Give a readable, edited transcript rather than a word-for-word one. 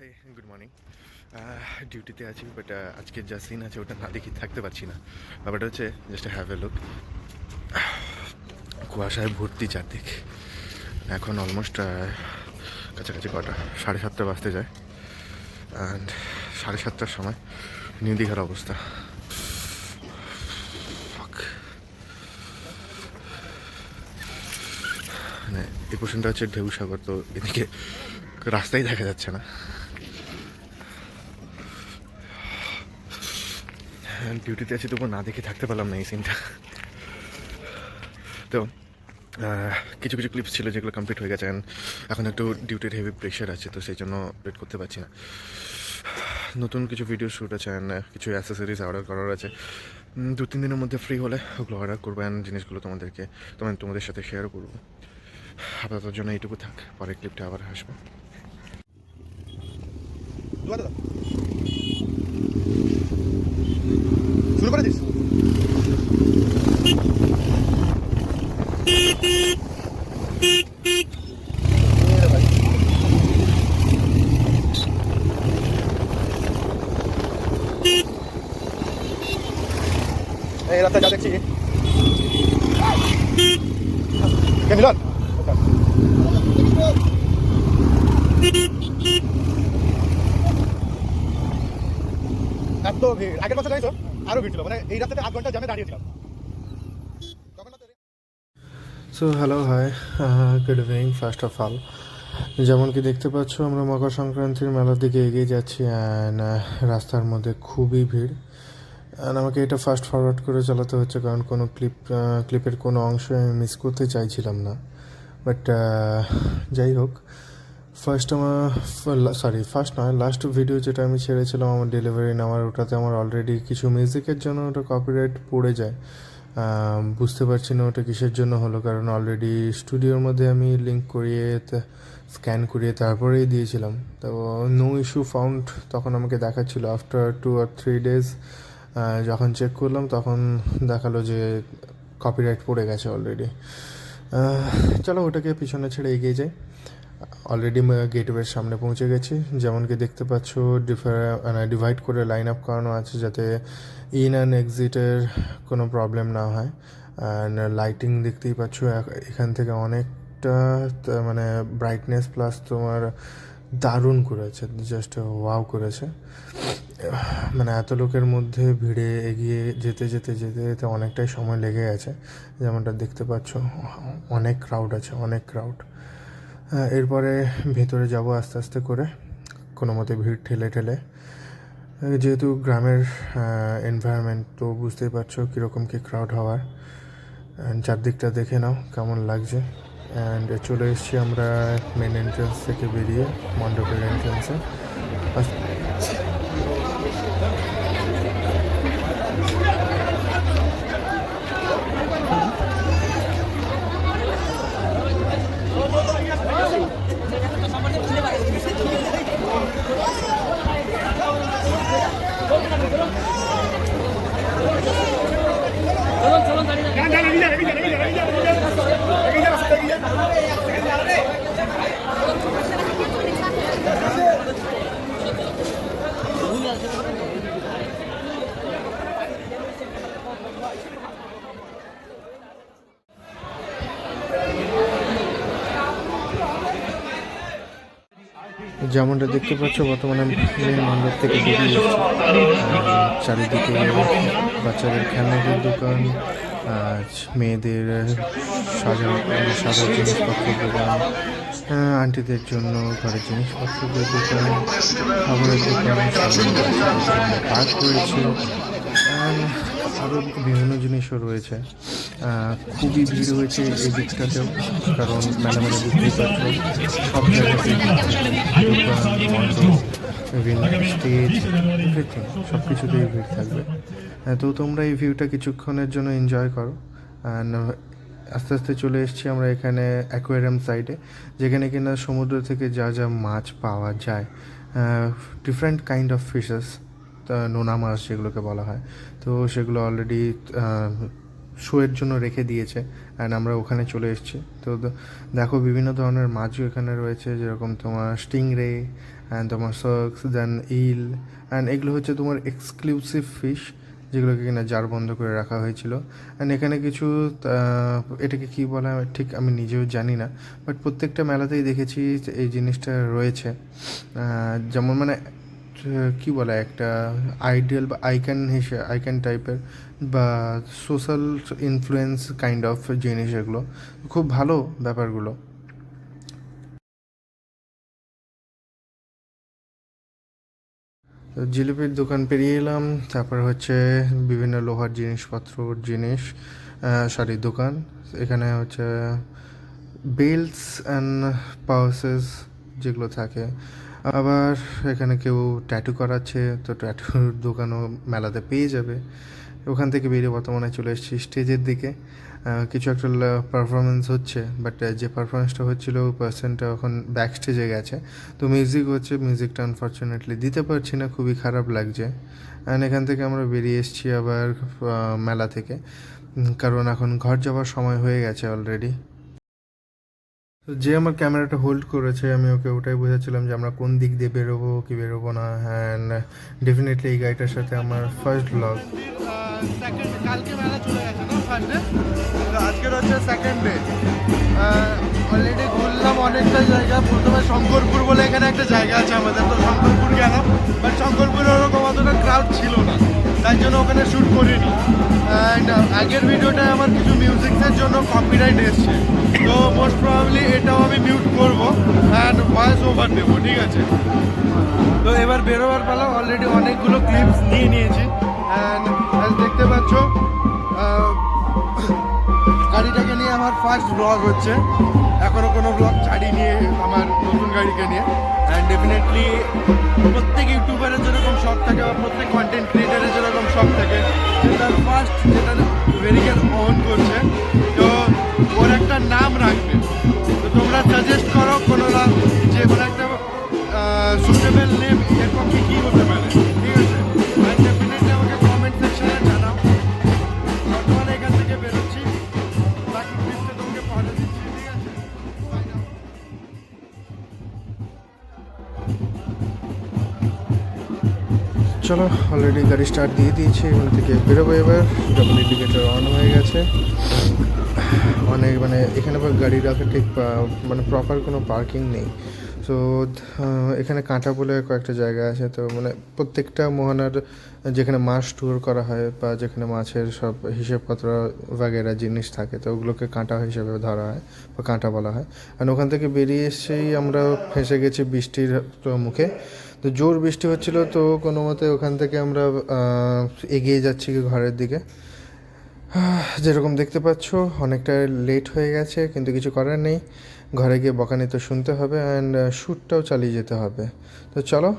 হে good morning. ডিউটিতে আছি, but আজকে যা সিন আছে ওটা না দেখি থাকতে পারছি না। ব্যাপারটা হচ্ছে জাস্ট হ্যাভ এ লুক। কুয়াশায় ভর্তি চারদিক। এখন অলমোস্ট কাছাকাছি কটা 7:30 বাজতে যায়। অ্যান্ড 7:30টার সময় নিউ দীঘার অবস্থা। Fuck. মানে এই পোর্শনটা হচ্ছে ঢেউ সাগর, তো এদিকে রাস্তাই দেখা যাচ্ছে না। ডিউটিতে আছি তবু না দেখে থাকতে পারলাম না এই সিনটা। তো কিছু কিছু ক্লিপস ছিল যেগুলো কমপ্লিট হয়ে গেছে, অ্যান্ড এখন একটু ডিউটির হেভি প্রেশার আছে, তো সেই জন্য ওয়েট করতে পারছি না। নতুন কিছু ভিডিও শ্যুট আছে, অ্যান্ড কিছু অ্যাসেসরিজ অর্ডার করার আছে। 2-3 দিনের মধ্যে ফ্রি হলে ওগুলো অর্ডার করবো, অ্যান্ড জিনিসগুলো তোমাদের সাথে শেয়ারও করবো। আপাতত জন্য এইটুকু থাক, পরের ক্লিপটা আবার আসবো। শুরু করে দিস। এই রাস্তায় যা দেখছি কে মিলন এত ভিড়। আগের বছর জানিস আরো ভিড় ছিল, মানে এই রাস্তাতে 8 ঘন্টা জ্যামে দাঁড়িয়েছিলাম। So hello, hi, good evening. First of all, যেমন কি দেখতে পাচ্ছ আমরা মকর সংক্রান্তির মেলার দিকে এগিয়ে যাচ্ছি, অ্যান্ড রাস্তার মধ্যে খুবই ভিড়। অ্যান্ড আমাকে এটা ফাস্ট ফরওয়ার্ড করে চালাতে হচ্ছে, কারণ কোনো ক্লিপের কোনো অংশ আমি মিস করতে চাইছিলাম না। বাট যাই হোক, ফার্স্ট নয়, লাস্ট ভিডিও যেটা আমি ছেড়েছিলাম আমার ডেলিভারি নেওয়ার, ওটাতে আমার অলরেডি কিছু মিউজিকের জন্য ওটা কপিরাইট পড়ে যায়। বুঝতে পারছি না ওটা কিসের জন্য হলো, কারণ অলরেডি স্টুডিওর মধ্যে আমি লিঙ্ক করিয়ে স্ক্যান করিয়ে তারপরেই দিয়েছিলাম। তো নো ইস্যু ফাউন্ড তখন আমাকে দেখাচ্ছিলো। আফটার 2 or 3 days যখন চেক করলাম তখন দেখালো যে কপিরাইট পড়ে গেছে অলরেডি। চলো ওটাকে পিছনে ছেড়ে এগিয়ে যাই। অলরেডি গেটওয়ের সামনে পৌঁছে গেছি। যেমন কি দেখতে পাচ্ছ ডিভাইড করে লাইন আপ করানো আছে, যাতে ইন অ্যান্ড এক্সিটের কোনো প্রবলেম না হয়। অ্যান্ড লাইটিং দেখতেই পাচ্ছ এখান থেকে অনেকটা, মানে ব্রাইটনেস প্লাস তোমার দারুণ করেছে, জাস্ট ওয়াও করেছে। মানে এত লোকের মধ্যে ভিড়ে এগিয়ে যেতে যেতে যেতে যেতে অনেকটাই সময় লেগে গেছে। যেমনটা দেখতে পাচ্ছ অনেক ক্রাউড আছে, অনেক ক্রাউড। এরপরে ভেতরে যাব আস্তে আস্তে করে, কোনো মতে ভিড় ঠেলে ঠেলে। যেহেতু গ্রামের এনভায়রনমেন্ট, তো বুঝতেই পারছো কীরকম কী ক্রাউড হওয়ার। অ্যান্ড চারদিকটা দেখে নাও কেমন লাগছে। অ্যান্ড চলে এসেছি আমরা মেন এন্ট্রান্স থেকে বেরিয়ে মণ্ডপের এন্ট্রান্সে। যেমনটা দেখতে পাচ্ছ বর্তমানে মণ্ডপ থেকে বেরিয়ে এসেছি। চারিদিকে বাচ্চাদের খেলনাদের দোকান, মেয়েদের সাজার জিনিসপত্রের দোকান, আন্টিদের জন্য ঘরের জিনিসপত্রের দোকান, খাবারের দোকান, পার্ক রয়েছে, আরও বিভিন্ন জিনিসও রয়েছে। খুবই ভিড় হয়েছে এই দিকটাতেও, কারণ মেলা মানে বুঝতেই পারছো সব জায়গাতেই দোকান, মণ্ডপ, বিভিন্ন স্টেজ, এভরিথিং সব কিছুতেই ভিড় থাকবে। তো তোমরা এই ভিউটা কিছুক্ষণের জন্য এনজয় করো। অ্যান্ড আস্তে আস্তে চলে এসেছি আমরা এখানে অ্যাকোয়ারিয়াম সাইডে, যেখানে কিনা সমুদ্র থেকে যা যা মাছ পাওয়া যায়, ডিফারেন্ট কাইন্ড অফ ফিশেস, নোনা মাছ যেগুলোকে বলা হয়, তো সেগুলো অলরেডি শোয়ের জন্য রেখে দিয়েছে। অ্যান্ড আমরা ওখানে চলে এসেছি। তো দেখো বিভিন্ন ধরনের মাছও এখানে রয়েছে, যেরকম তোমার স্টিংরে, অ্যান্ড তোমার সার্কস, দেন ইল, অ্যান্ড এগুলো হচ্ছে তোমার এক্সক্লুসিভ ফিশ, যেগুলোকে কিনা জার বন্ধ করে রাখা হয়েছিল। অ্যান্ড এখানে কিছু এটাকে কী বলা হয় ঠিক আমি নিজেও জানি না, বাট প্রত্যেকটা মেলাতেই দেখেছি যে এই জিনিসটা রয়েছে। যেমন মানে কী বলে, একটা আইডিয়াল বা আইকন টাইপের বা সোশ্যাল ইনফ্লুয়েন্স কাইন্ড অফ জিনিস, এগুলো খুব ভালো ব্যাপারগুলো। তো জিলিপির দোকান পেরিয়ে এলাম, তারপর হচ্ছে বিভিন্ন লোহার জিনিসপত্রর জিনিস, শাড়ির দোকান। এখানে হচ্ছে বেল্টস অ্যান্ড পার্সেস যেগুলো থাকে। আবার এখানে কেউ ট্যাটু করাচ্ছে, তো ট্যাটুর দোকানও মেলাতে পেয়ে যাবে। ওখান থেকে বেরিয়ে বর্তমানে চলে এসেছি স্টেজের দিকে। কিছু একটা পারফরমেন্স হচ্ছে, বাট যে পারফরমেন্সটা হচ্ছিল ওই পার্সনটা এখন ব্যাক স্টেজে গেছে। তো মিউজিক হচ্ছে, মিউজিকটা আনফর্চুনেটলি দিতে পারছি না, খুবই খারাপ লাগছে। অ্যান্ড এখান থেকে আমরা বেরিয়ে এসেছি আবার মেলা থেকে, কারণ এখন ঘর যাওয়ার সময় হয়ে গেছে অলরেডি। তো যে আমার ক্যামেরাটা হোল্ড করেছে, আমি ওকে ওটাই বোঝাচ্ছিলাম যে আমরা কোন দিক দিয়ে বেরোবো কি বেরোবো না। অ্যান্ড ডেফিনেটলি এই গাড়িটার সাথে আমার ফার্স্ট ব্লগ। সেকেন্ড, কালকে মেলা চলে গেছে না ফার্স্ট ডে, আজকের হচ্ছে সেকেন্ড ডে। অলরেডি ঘুরলাম অনেকটা জায়গা। প্রথমে শঙ্করপুর বলে এখানে একটা জায়গা আছে আমাদের, তো শঙ্করপুর গেলাম, বাট শঙ্করপুরে ওরকম অতটা ক্রাউড ছিল না, তাই জন্য ওখানে শ্যুট করিনি। অ্যান্ড আগের ভিডিওটায় আমার কিছু মিউজিকের জন্য কপিরাইট এসছে, তো মোস্ট প্রবাবলি এটাও আমি মিউট করবো অ্যান্ড ভয়েস ওভার দেবো, ঠিক আছে? তো এবার বেরোবার পালা। অলরেডি অনেকগুলো ক্লিপস নিয়ে নিয়েছি অ্যান্ড দেখতে পাচ্ছ গাড়িটাকে নিয়ে আমার ফার্স্ট ব্লগ হচ্ছে। এখনও কোনো ব্লগ ছাড়িনি আমার নতুন গাড়িকে নিয়ে। অ্যান্ড ডেফিনেটলি প্রত্যেক ইউটিউবারের যেরকম শখ থাকে বা প্রত্যেক কন্টেন্ট ক্রিয়েটারের যেরকম শখ থাকে, যে তার ফার্স্ট যেটা ভেহিকেল ওন করছে, তো ওর একটা নাম রাখবে। তো তোমরা সাজেস্ট করো কোনো যে কোনো একটা সুটেবল নেম এর পক্ষে কী হতে পারে, ঠিক আছে? ডেফিনেটলি আমাকে কমেন্ট সেকশনে জানাও। বর্তমানে এখান থেকে বেরোচ্ছি, বাকি ক্লিপটা তোমাকে পাঠিয়ে দিচ্ছি, ঠিক আছে? চলো, অলরেডি গাড়ি স্টার্ট দিয়ে দিয়েছি, এখান থেকে বেরোবো এবার। ডাবল ইন্ডিকেটার অন হয়ে গেছে। অনেক মানে এখানে আবার গাড়ি রাখা ঠিক মানে প্রপার কোনো পার্কিং নেই। সো এখানে কাঁটা বলে কয়েকটা জায়গা আছে, তো মানে প্রত্যেকটা মোহনার যেখানে মাছ ট্যুর করা হয় বা যেখানে মাছের সব হিসেবপত্র বাগেরা জিনিস থাকে, তো ওগুলোকে কাঁটা হিসেবে ধরা হয় বা কাঁটা বলা হয়। আর ওখান থেকে বেরিয়ে এসেই আমরা ফেঁসে গেছি বৃষ্টির মুখে। তো জোর বৃষ্টি হচ্ছিল, তো কোনো মতে ওখান থেকে আমরা এগিয়ে যাচ্ছি ঘরের দিকে। যেরকম দেখতে পাচ্ছ অনেকটা লেট হয়ে গেছে, কিন্তু কিছু করার নেই। ঘরে গিয়ে বকানি তো শুনতে হবে, অ্যান্ড শ্যুটটাও চালিয়ে যেতে হবে। তো চলো।